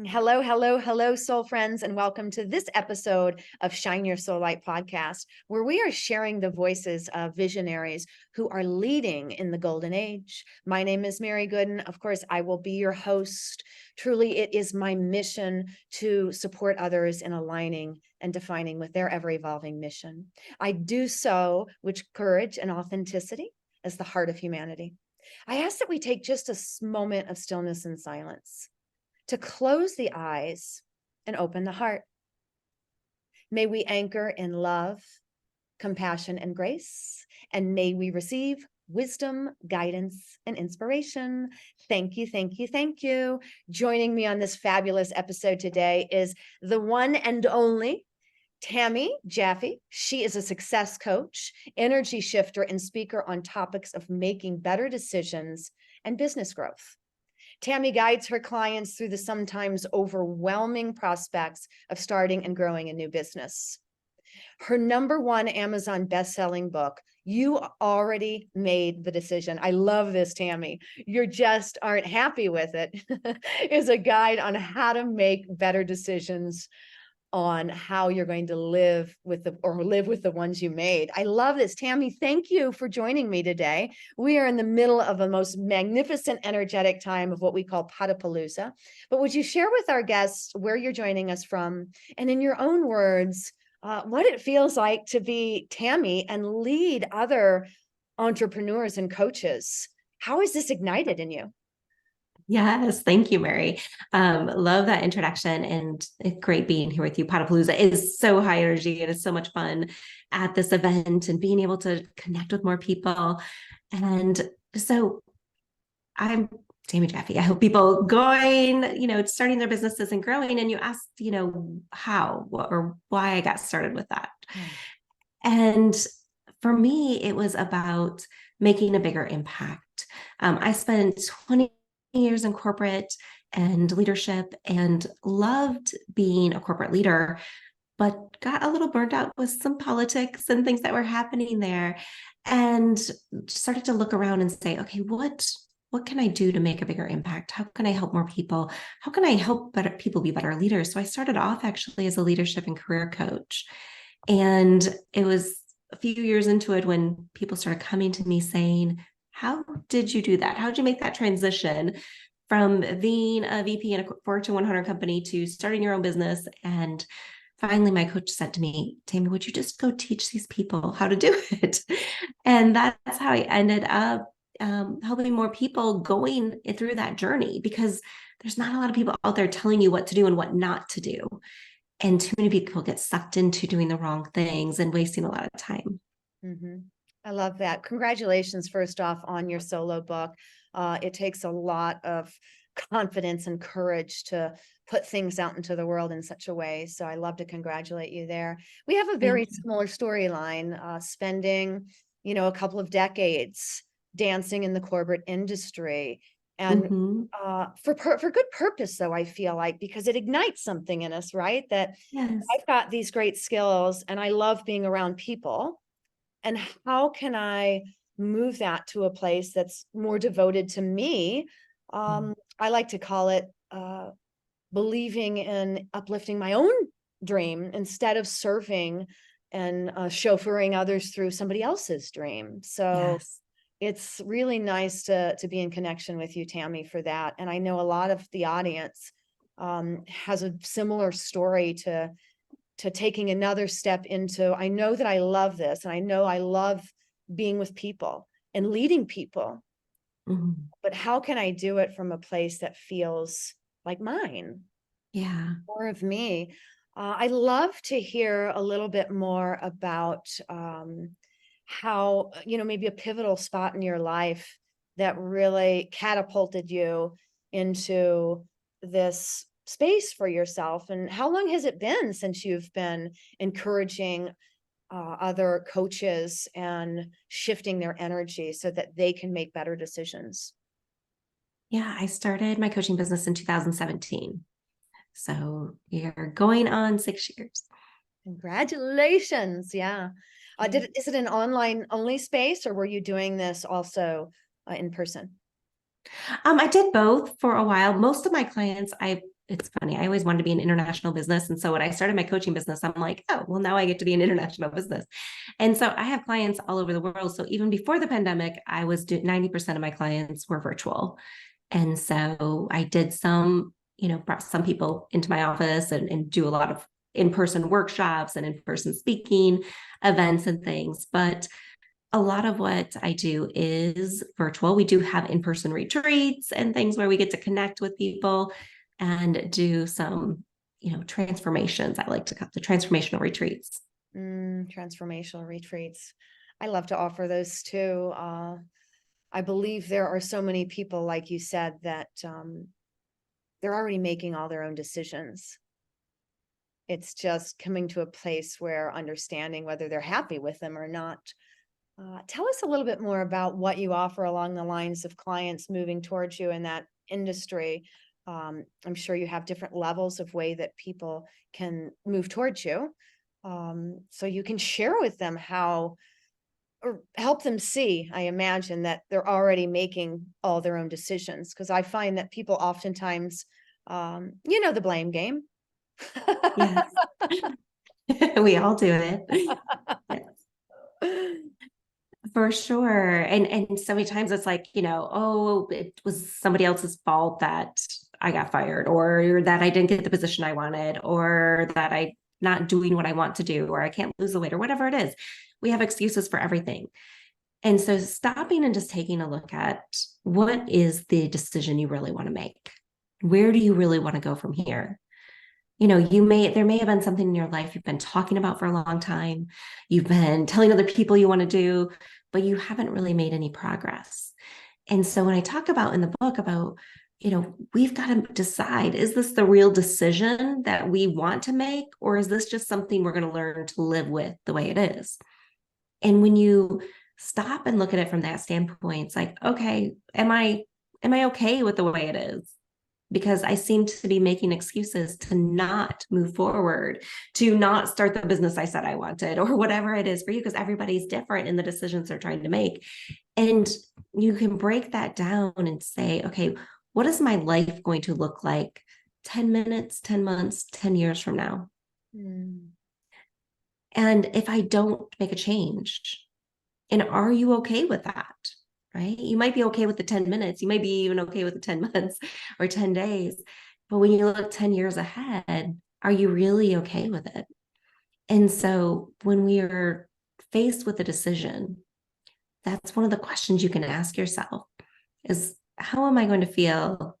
Hello, hello, hello, soul friends, and welcome to this episode of Shine Your Soul Light podcast, where we are sharing the voices of visionaries who are leading in the golden age. My name is Mary Gooden. Of course, I will be your host. Truly, it is my mission to support others in aligning and defining with their ever-evolving mission. I do so with courage and authenticity as the heart of humanity. I ask that we take just a moment of stillness and silence to close the eyes and open the heart. May we anchor in love, compassion, and grace, and may we receive wisdom, guidance, and inspiration. Thank you, thank you, thank you. Joining me on this fabulous episode today is the one and only Tami Jaffe. She is a success coach, energy shifter, and speaker on topics of making better decisions and business growth. Tami guides her clients through the sometimes overwhelming prospects of starting and growing a new business. Her #1 Amazon best-selling book, You Already Made the Decision. I love this, Tami. You just aren't happy with it. Is a guide on how to make better decisions on how you're going to live with the ones you made. I love this. Tami, thank you for joining me today. We are in the middle of a most magnificent, energetic time of what we call Podapalooza. But would you share with our guests where you're joining us from, and in your own words, what it feels like to be Tami and lead other entrepreneurs and coaches? How is this ignited in you? Yes, thank you, Mary. Love that introduction and it's great being here with you. Podapalooza is so high energy and it's so much fun at this event and being able to connect with more people. And so I'm Tami Jaffe. I help people going, starting their businesses and growing. And you asked, how or why I got started with that. And for me, it was about making a bigger impact. I spent 20 years in corporate and leadership and loved being a corporate leader, but got a little burned out with some politics and things that were happening there, and started to look around and say, okay, what can I do to make a bigger impact? How can I help more people? How can I help better people be better leaders? So I started off actually as a leadership and career coach. And it was a few years into it when people started coming to me saying, how did you do that? How did you make that transition from being a VP in a Fortune 100 company to starting your own business? And finally, my coach said to me, Tami, would you just go teach these people how to do it? And that's how I ended up helping more people going through that journey, because there's not a lot of people out there telling you what to do and what not to do. And too many people get sucked into doing the wrong things and wasting a lot of time. Mm-hmm. I love that. Congratulations, first off, on your solo book. It takes a lot of confidence and courage to put things out into the world in such a way. So I love to congratulate you there. We have a very similar storyline, spending, a couple of decades dancing in the corporate industry. And for good purpose, though, I feel like, because it ignites something in us, right? That Yes. I've got these great skills and I love being around people. And how can I move that to a place that's more devoted to me? I like to call it believing in uplifting my own dream instead of serving and chauffeuring others through somebody else's dream. So Yes. it's really nice to be in connection with you, Tami, for that. And I know a lot of the audience has a similar story to taking another step into, I know that I love this, and I know I love being with people and leading people, but how can I do it from a place that feels like mine? Yeah. More of me. I love to hear a little bit more about how, maybe a pivotal spot in your life that really catapulted you into this space for yourself. And how long has it been since you've been encouraging other coaches and shifting their energy so that they can make better decisions? Yeah. I started my coaching business in 2017. So you're going on 6 years. Congratulations. Yeah. Is it an online only space, or were you doing this also in person? I did both for a while. Most of my clients, I it's funny. I always wanted to be an international business. And so when I started my coaching business, I'm like, oh, well, now I get to be an international business. And so I have clients all over the world. So even before the pandemic, I was doing 90% of my clients were virtual. And so I did some, brought some people into my office and do a lot of in-person workshops and in-person speaking events and things. But a lot of what I do is virtual. We do have in-person retreats and things where we get to connect with people and do some, transformations. I like to call the transformational retreats. Transformational retreats. I love to offer those too. I believe there are so many people, like you said, that they're already making all their own decisions. It's just coming to a place where understanding whether they're happy with them or not. Tell us a little bit more about what you offer along the lines of clients moving towards you in that industry. I'm sure you have different levels of way that people can move towards you. So you can share with them how, or help them see, I imagine, that they're already making all their own decisions. Because I find that people oftentimes, the blame game. Yes. We all do it. Yes. For sure. And so many times it's like, oh, it was somebody else's fault that I got fired, or that I didn't get the position I wanted, or that I not doing what I want to do, or I can't lose the weight, or whatever it is. We have excuses for everything. And so stopping and just taking a look at what is the decision you really want to make? Where do you really want to go from here? There may have been something in your life you've been talking about for a long time. You've been telling other people you want to do, but you haven't really made any progress. And so when I talk about in the book about, we've got to decide, is this the real decision that we want to make? Or is this just something we're going to learn to live with the way it is? And when you stop and look at it from that standpoint, it's like, okay, am I okay with the way it is? Because I seem to be making excuses to not move forward, to not start the business I said I wanted, or whatever it is for you, because everybody's different in the decisions they're trying to make. And you can break that down and say, okay, what is my life going to look like 10 minutes, 10 months, 10 years from now? And if I don't make a change, and are you okay with that? Right? You might be okay with the 10 minutes. You might be even okay with the 10 months or 10 days. But when you look 10 years ahead, are you really okay with it? And so when we are faced with a decision, that's one of the questions you can ask yourself is, how am I going to feel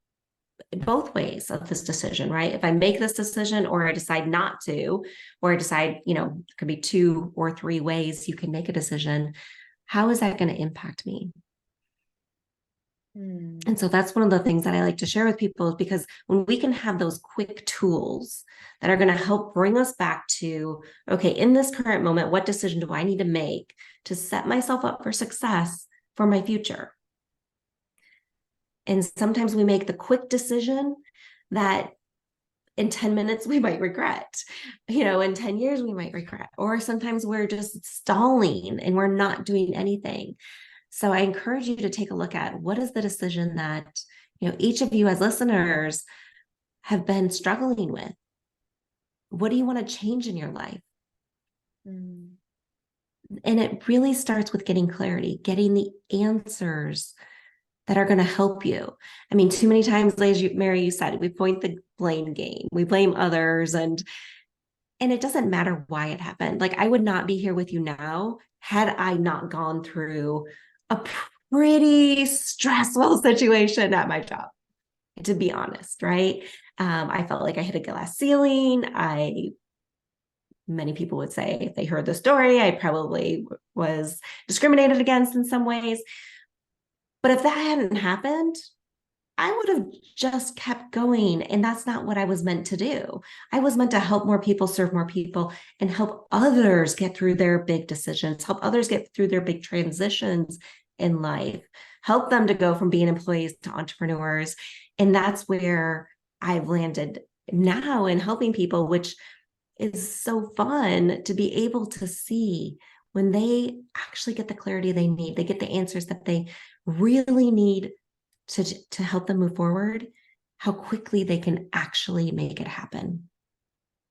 both ways of this decision, right? If I make this decision or I decide not to, or I decide, it could be 2 or 3 ways you can make a decision. How is that going to impact me? And so that's one of the things that I like to share with people, because when we can have those quick tools that are going to help bring us back to, okay, in this current moment, what decision do I need to make to set myself up for success for my future? And sometimes we make the quick decision that in 10 minutes we might regret, in 10 years we might regret, or sometimes we're just stalling and we're not doing anything. So I encourage you to take a look at, what is the decision that, each of you as listeners have been struggling with? What do you want to change in your life? And it really starts with getting clarity, getting the answers that are going to help you. I mean, too many times, Mary, you said, we point the blame game, we blame others, and it doesn't matter why it happened. Like, I would not be here with you now had I not gone through a pretty stressful situation at my job, to be honest, right? I felt like I hit a glass ceiling. Many people would say, if they heard the story, I probably was discriminated against in some ways. But if that hadn't happened, I would have just kept going. And that's not what I was meant to do. I was meant to help more people, serve more people, and help others get through their big decisions, help others get through their big transitions in life, help them to go from being employees to entrepreneurs. And that's where I've landed now in helping people, which is so fun to be able to see when they actually get the clarity they need, they get the answers that they really need to help them move forward, how quickly they can actually make it happen.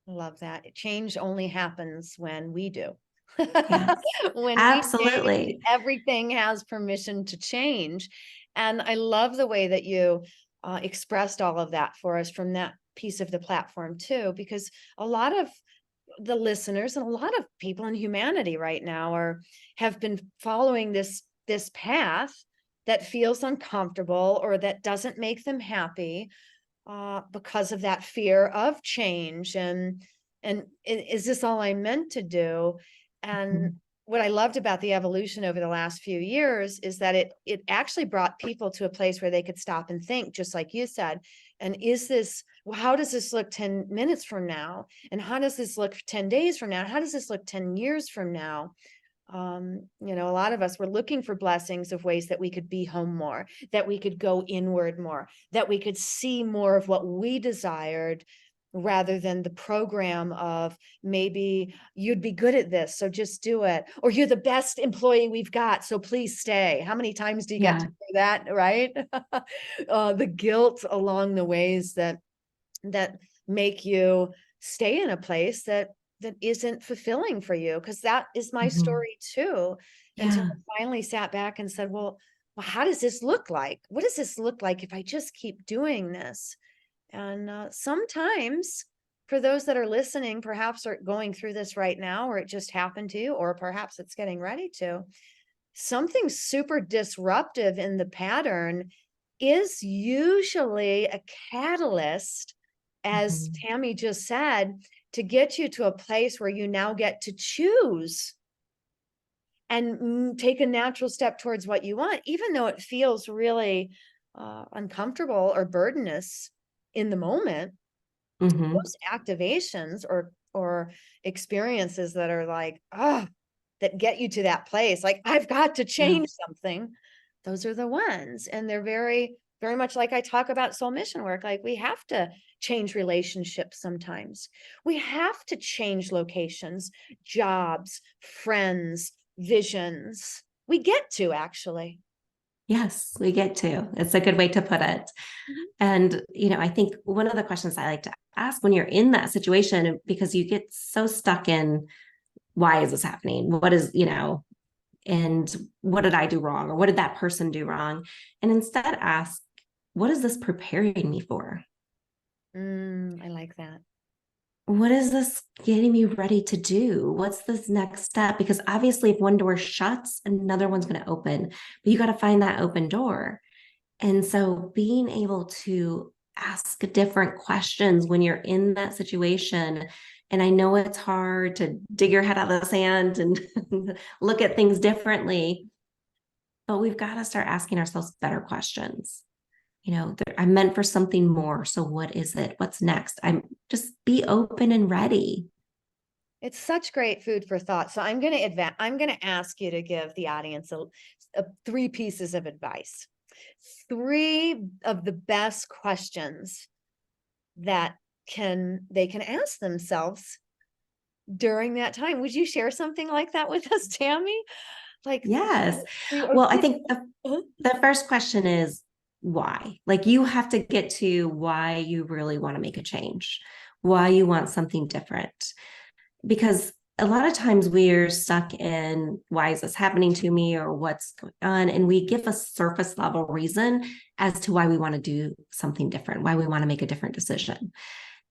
Love that. Change only happens when we do. Yes, When we change, absolutely. everything has permission to change. And I love the way that you expressed all of that for us from that piece of the platform too, because a lot of the listeners and a lot of people in humanity right now have been following this path that feels uncomfortable or that doesn't make them happy because of that fear of change and is this all I'm meant to do? And Mhm. what I loved about the evolution over the last few years is that it actually brought people to a place where they could stop and think, just like you said. And is this, well, how does this look 10 minutes from now? And how does this look 10 days from now? How does this look 10 years from now? A lot of us were looking for blessings of ways that we could be home more, that we could go inward more, that we could see more of what we desired rather than the program of maybe you'd be good at this, so just do it, or you're the best employee we've got, so please stay. How many times do you get to Yeah. say that, right? The guilt along the ways that make you stay in a place that isn't fulfilling for you, because that is my Mhm. story too, until Yeah. I finally sat back and said, well, how does this look like? What does this look like if I just keep doing this? And sometimes for those that are listening, perhaps are going through this right now, or it just happened to you, or perhaps it's getting ready to, something super disruptive in the pattern is usually a catalyst, as Mhm. Tami just said, to get you to a place where you now get to choose and take a natural step towards what you want, even though it feels really uncomfortable or burdenous in the moment. Mhm. Those activations or experiences that are like, that get you to that place, like, I've got to Yeah. change something. Those are the ones. And they're very, very much like I talk about soul mission work. Like, we have to change relationships sometimes. We have to change locations, jobs, friends, visions. We get to actually. Yes, we get to. It's a good way to put it. Mhm. And, I think one of the questions I like to ask when you're in that situation, because you get so stuck in why is this happening? What is, and what did I do wrong? Or what did that person do wrong? And instead ask, what is this preparing me for? I like that. What is this getting me ready to do? What's this next step? Because obviously, if one door shuts, another one's going to open, but you got to find that open door. And so being able to ask different questions when you're in that situation. And I know it's hard to dig your head out of the sand and look at things differently, but we've got to start asking ourselves better questions. I'm meant for something more. So what is it? What's next? I'm just be open and ready. It's such great food for thought. So I'm going to I'm going to ask you to give the audience three pieces of advice. Three of the best questions that they can ask themselves during that time. Would you share something like that with us, Tami? Like Yes. three or Well, I two. think the first question is why? Like you have to get to why you really want to make a change, why you want something different. Because a lot of times we're stuck in why is this happening to me or what's going on? And we give a surface level reason as to why we want to do something different, why we want to make a different decision.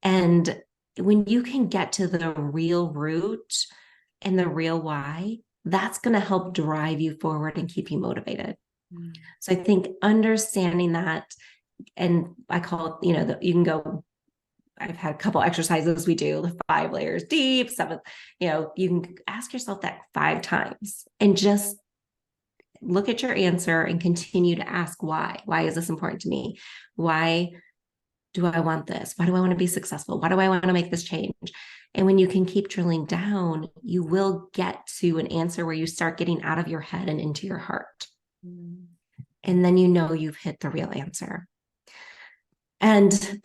And when you can get to the real root and the real why, that's going to help drive you forward and keep you motivated. Mm. So I think understanding that, and I call it, you can go, I've had a couple exercises we do, the 5 layers deep, seven, you can ask yourself that 5 times and just look at your answer and continue to ask why. Why is this important to me? Why do I want this? Why do I want to be successful? Why do I want to make this change? And when you can keep drilling down, you will get to an answer where you start getting out of your head and into your heart. Mm. And then you've hit the real answer. And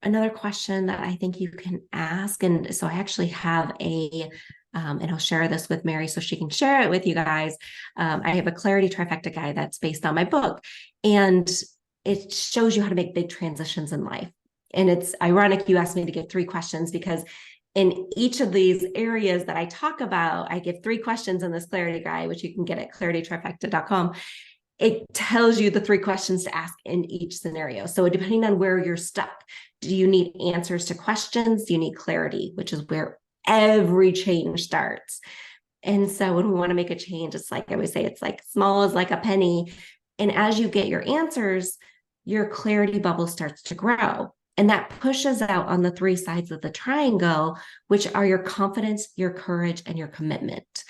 another question that I think you can ask, and so I actually have and I'll share this with Mary so she can share it with you guys. I have a clarity trifecta guide that's based on my book. And it shows you how to make big transitions in life. And it's ironic you asked me to give 3 questions, because in each of these areas that I talk about, I give 3 questions in this clarity guide, which you can get at claritytrifecta.com. It tells you the 3 questions to ask in each scenario. So depending on where you're stuck, do you need answers to questions? Do you need clarity, which is where every change starts? And so when we want to make a change, it's like I always say, it's like small as like a penny. And as you get your answers, your clarity bubble starts to grow. And that pushes out on the 3 sides of the triangle, which are your confidence, your courage, and your commitment.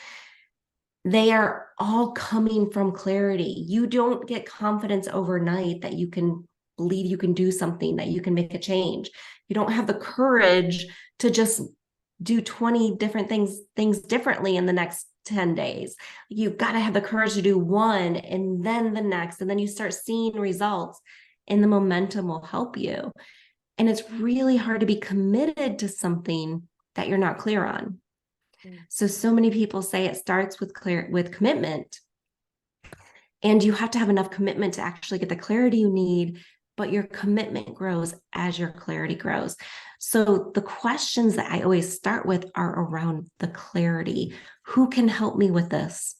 They are all coming from clarity. You don't get confidence overnight that you can believe you can do something, that you can make a change. You don't have the courage to just do 20 different things differently in the next 10 days. You've got to have the courage to do one and then the next, and then you start seeing results, and the momentum will help you. And it's really hard to be committed to something that you're not clear on. So many people say it starts with commitment, and you have to have enough commitment to actually get the clarity you need, but your commitment grows as your clarity grows. So the questions that I always start with are around the clarity. Who can help me with this?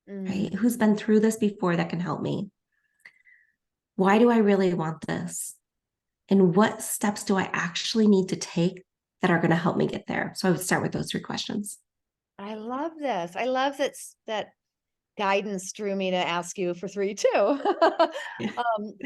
Right? Who's been through this before that can help me? Why do I really want this? And what steps do I actually need to take that are going to help me get there? So I would start with those 3 questions. I love this. I love that guidance drew me to ask you for 3 too. Yeah.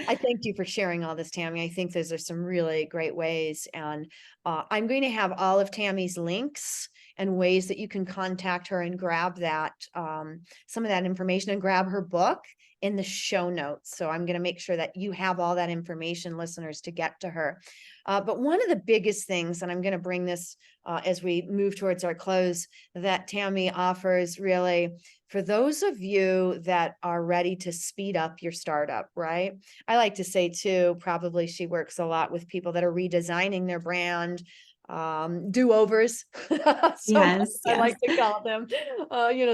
I thank you for sharing all this, Tami. I think those are some really great ways. And I'm going to have all of Tami's links and ways that you can contact her and grab that, some of that information, and grab her book in the show notes. So I'm going to make sure that you have all that information, listeners, to get to her. But one of the biggest things, and I'm going to bring this as we move towards our close, that Tami offers really for those of you that are ready to speed up your startup, right? I like to say too, probably she works a lot with people that are redesigning their brand, do-overs. Yes, I yes. like to call them,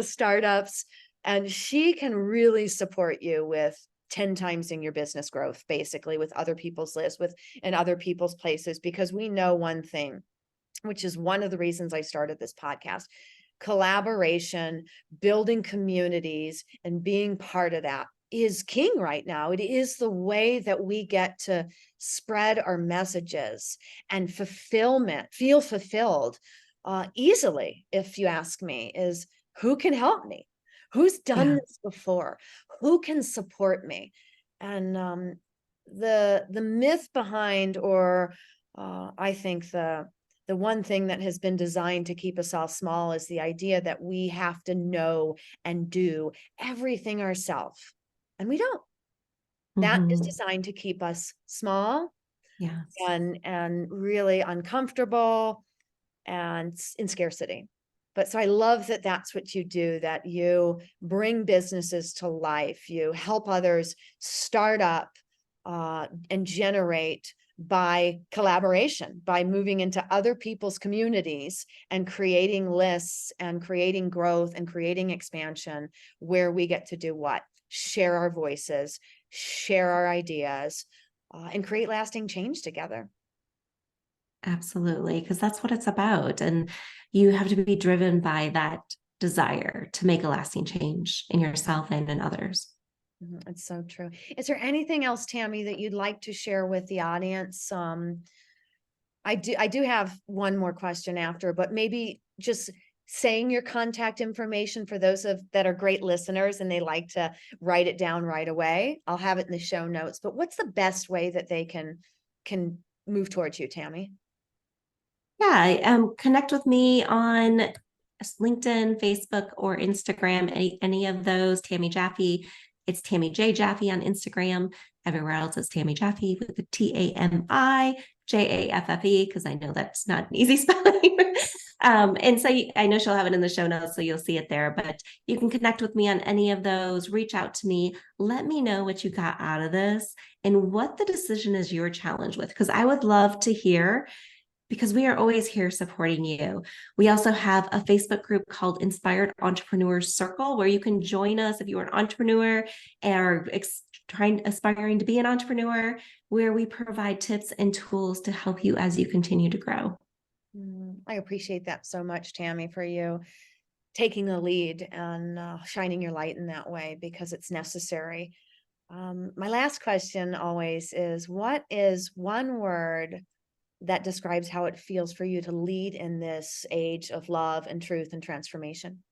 startups. And she can really support you with 10 times in your business growth, basically, with other people's lists, and other people's places, because we know one thing, which is one of the reasons I started this podcast: collaboration, building communities, and being part of that is king right now. It is the way that we get to spread our messages and feel fulfilled easily, if you ask me, is who can help me? Who's done Yeah. this before? Who can support me? And the myth behind, or I think the one thing that has been designed to keep us all small, is the idea that we have to know and do everything ourselves. And we don't. That is Mhm. designed to keep us small Yes. and really uncomfortable and in scarcity. But so I love that that's what you do, that you bring businesses to life. You help others start up and generate by collaboration, by moving into other people's communities and creating lists and creating growth and creating expansion, where we get to do what? Share our voices, share our ideas, and create lasting change together. Absolutely, because that's what it's about. And you have to be driven by that desire to make a lasting change in yourself and in others. It's so true. Is there anything else, Tami, that you'd like to share with the audience? I do have one more question after, but maybe just saying your contact information for those that are great listeners and they like to write it down right away. I'll have it in the show notes. But what's the best way that they can move towards you, Tami? Yeah, connect with me on LinkedIn, Facebook, or Instagram. Any of those. Tami Jaffe. It's Tami J Jaffe on Instagram. Everywhere else is Tami Jaffe with the TamiJaffe, because I know that's not an easy spelling. And so I know she'll have it in the show notes, so you'll see it there. But you can connect with me on any of those. Reach out to me. Let me know what you got out of this and what the decision is you're challenged with, because I would love to hear, because we are always here supporting you. We also have a Facebook group called Inspired Entrepreneurs Circle, where you can join us if you are an entrepreneur and are aspiring to be an entrepreneur, where we provide tips and tools to help you as you continue to grow. I appreciate that so much, Tami, for you taking the lead and shining your light in that way, because it's necessary. My last question always is, what is one word that describes how it feels for you to lead in this age of love and truth and transformation?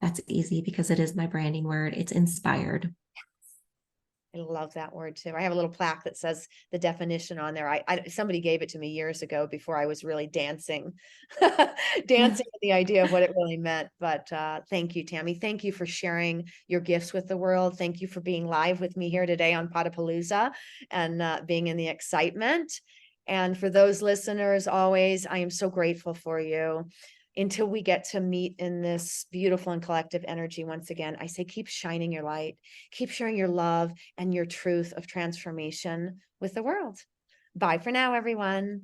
That's easy because it is my branding word. It's inspired. I love that word too. I have a little plaque that says the definition on there. Somebody gave it to me years ago before I was really dancing, dancing with the idea of what it really meant. But thank you, Tami. Thank you for sharing your gifts with the world. Thank you for being live with me here today on Podapalooza and being in the excitement. And for those listeners, always, I am so grateful for you. Until we get to meet in this beautiful and collective energy once again, I say keep shining your light, keep sharing your love and your truth of transformation with the world. Bye for now, everyone.